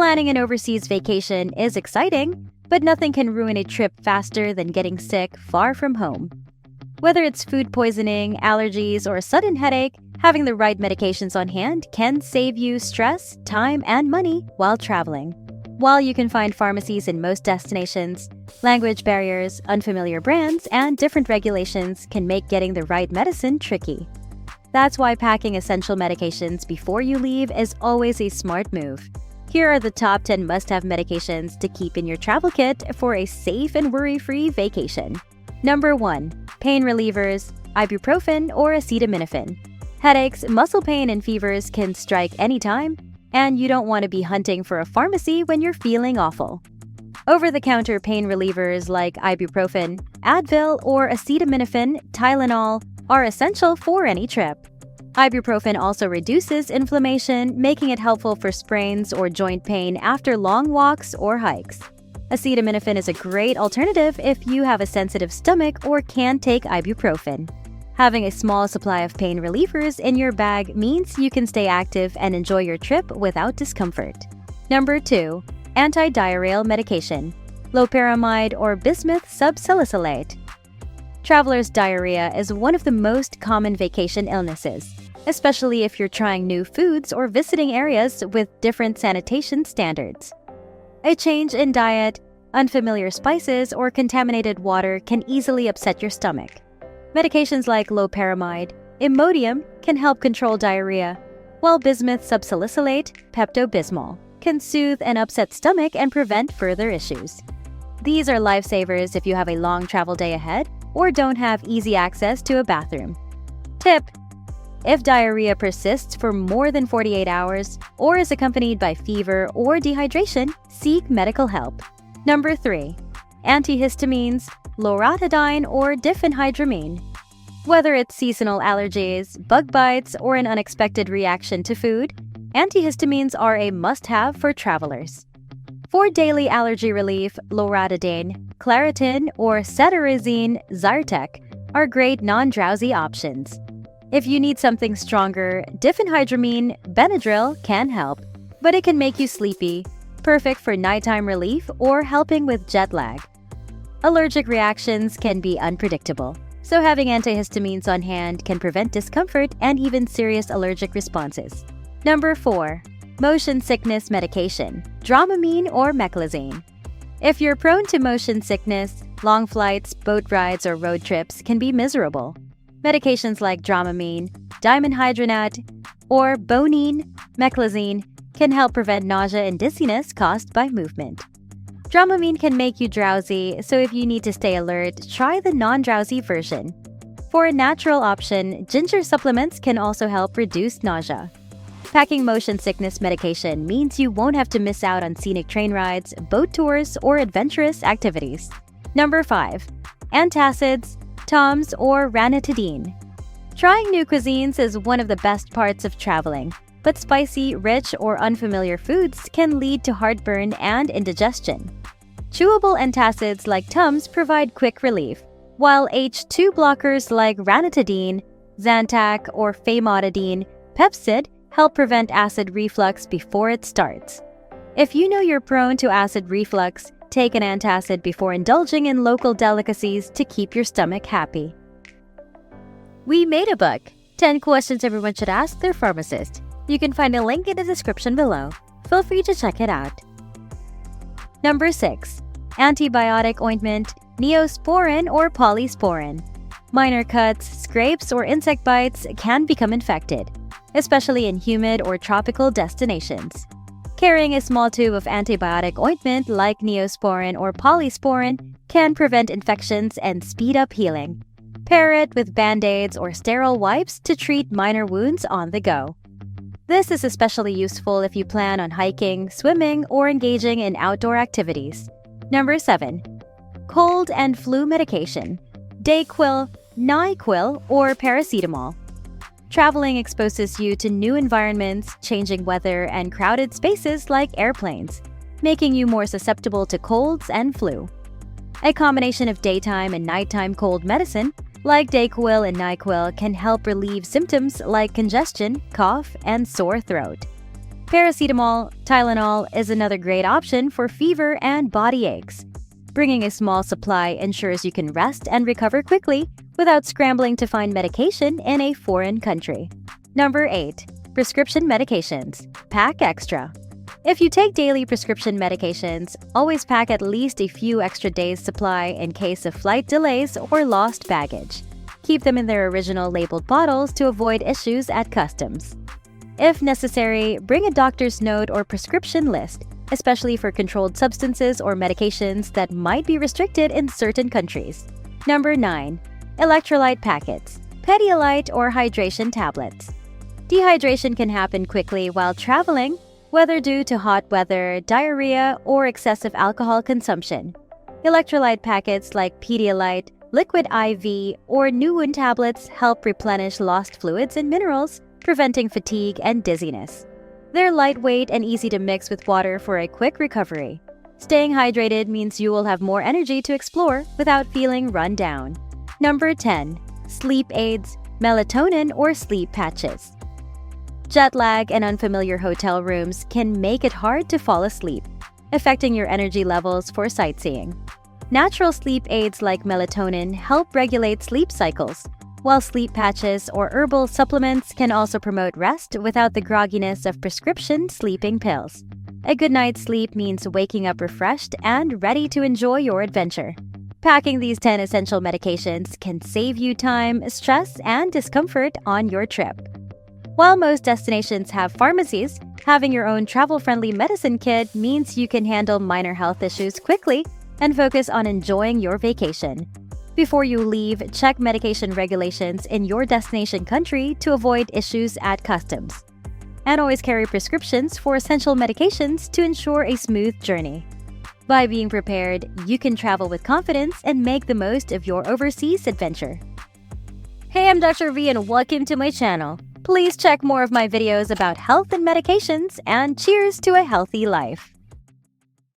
Planning an overseas vacation is exciting, but nothing can ruin a trip faster than getting sick far from home. Whether it's food poisoning, allergies, or a sudden headache, having the right medications on hand can save you stress, time, and money while traveling. While you can find pharmacies in most destinations, language barriers, unfamiliar brands, and different regulations can make getting the right medicine tricky. That's why packing essential medications before you leave is always a smart move. Here are the top 10 must-have medications to keep in your travel kit for a safe and worry-free vacation. Number 1. Pain relievers, ibuprofen or acetaminophen. Headaches, muscle pain, and fevers can strike anytime, and you don't want to be hunting for a pharmacy when you're feeling awful. Over-the-counter pain relievers like ibuprofen, Advil, or acetaminophen, Tylenol are essential for any trip. Ibuprofen also reduces inflammation, making it helpful for sprains or joint pain after long walks or hikes. Acetaminophen is a great alternative if you have a sensitive stomach or can't take ibuprofen. Having a small supply of pain relievers in your bag means you can stay active and enjoy your trip without discomfort. Number 2. Anti-diarrheal medication, loperamide or bismuth subsalicylate. Traveler's diarrhea is one of the most common vacation illnesses, especially if you're trying new foods or visiting areas with different sanitation standards. A change in diet, unfamiliar spices, or contaminated water can easily upset your stomach. Medications like loperamide, Imodium can help control diarrhea, while bismuth subsalicylate, Pepto-Bismol, can soothe an upset stomach and prevent further issues. These are lifesavers if you have a long travel day ahead or don't have easy access to a bathroom. Tip: if diarrhea persists for more than 48 hours or is accompanied by fever or dehydration, seek medical help. Number 3. Antihistamines, loratadine or diphenhydramine. Whether it's seasonal allergies, bug bites, or an unexpected reaction to food, antihistamines are a must-have for travelers. For daily allergy relief, loratadine, Claritin, or cetirizine Zyrtec are great non-drowsy options. If you need something stronger, diphenhydramine Benadryl can help, but it can make you sleepy, perfect for nighttime relief or helping with jet lag. Allergic reactions can be unpredictable, so having antihistamines on hand can prevent discomfort and even serious allergic responses. Number 4. Motion sickness medication, Dramamine or Meclizine. If you're prone to motion sickness, long flights, boat rides, or road trips can be miserable. Medications like Dramamine, Dimenhydrinate, or Bonine, Meclizine can help prevent nausea and dizziness caused by movement. Dramamine can make you drowsy, so if you need to stay alert, try the non-drowsy version. For a natural option, ginger supplements can also help reduce nausea. Packing motion sickness medication means you won't have to miss out on scenic train rides, boat tours, or adventurous activities. Number 5. Antacids, Tums, or ranitidine. Trying new cuisines is one of the best parts of traveling, but spicy, rich, or unfamiliar foods can lead to heartburn and indigestion. Chewable antacids like Tums provide quick relief, while H2 blockers like ranitidine, Zantac, or famotidine, Pepcid help prevent acid reflux before it starts. If you know you're prone to acid reflux, take an antacid before indulging in local delicacies to keep your stomach happy. We made a book, 10 questions everyone should ask their pharmacist. You can find a link in the description below. Feel free to check it out. Number 6. Antibiotic ointment, Neosporin or Polysporin. Minor cuts, scrapes, or insect bites can become infected, especially in humid or tropical destinations. Carrying a small tube of antibiotic ointment like Neosporin or Polysporin can prevent infections and speed up healing. Pair it with Band-Aids or sterile wipes to treat minor wounds on the go. This is especially useful if you plan on hiking, swimming, or engaging in outdoor activities. Number 7. Cold and flu medication, Dayquil, NyQuil, or paracetamol. Traveling exposes you to new environments, changing weather, and crowded spaces like airplanes, making you more susceptible to colds and flu. A combination of daytime and nighttime cold medicine, like Dayquil and NyQuil, can help relieve symptoms like congestion, cough, and sore throat. Paracetamol, Tylenol is another great option for fever and body aches. Bringing a small supply ensures you can rest and recover quickly without scrambling to find medication in a foreign country. Number 8. Prescription medications. Pack extra. If you take daily prescription medications, always pack at least a few extra days' supply in case of flight delays or lost baggage. Keep them in their original labeled bottles to avoid issues at customs. If necessary, bring a doctor's note or prescription list, especially for controlled substances or medications that might be restricted in certain countries. Number 9. Electrolyte packets, Pedialyte or hydration tablets. Dehydration can happen quickly while traveling, whether due to hot weather, diarrhea, or excessive alcohol consumption. Electrolyte packets like Pedialyte, Liquid IV, or Nuun tablets help replenish lost fluids and minerals, preventing fatigue and dizziness. They're lightweight and easy to mix with water for a quick recovery. Staying hydrated means you will have more energy to explore without feeling run down. Number 10. Sleep aids, melatonin or sleep patches. Jet lag and unfamiliar hotel rooms can make it hard to fall asleep, affecting your energy levels for sightseeing. Natural sleep aids like melatonin help regulate sleep cycles, while sleep patches or herbal supplements can also promote rest without the grogginess of prescription sleeping pills. A good night's sleep means waking up refreshed and ready to enjoy your adventure. Packing these 10 essential medications can save you time, stress, and discomfort on your trip. While most destinations have pharmacies, having your own travel-friendly medicine kit means you can handle minor health issues quickly and focus on enjoying your vacation. Before you leave, check medication regulations in your destination country to avoid issues at customs. And always carry prescriptions for essential medications to ensure a smooth journey. By being prepared, you can travel with confidence and make the most of your overseas adventure. Hey, I'm Dr. V and welcome to my channel. Please check more of my videos about health and medications, and cheers to a healthy life.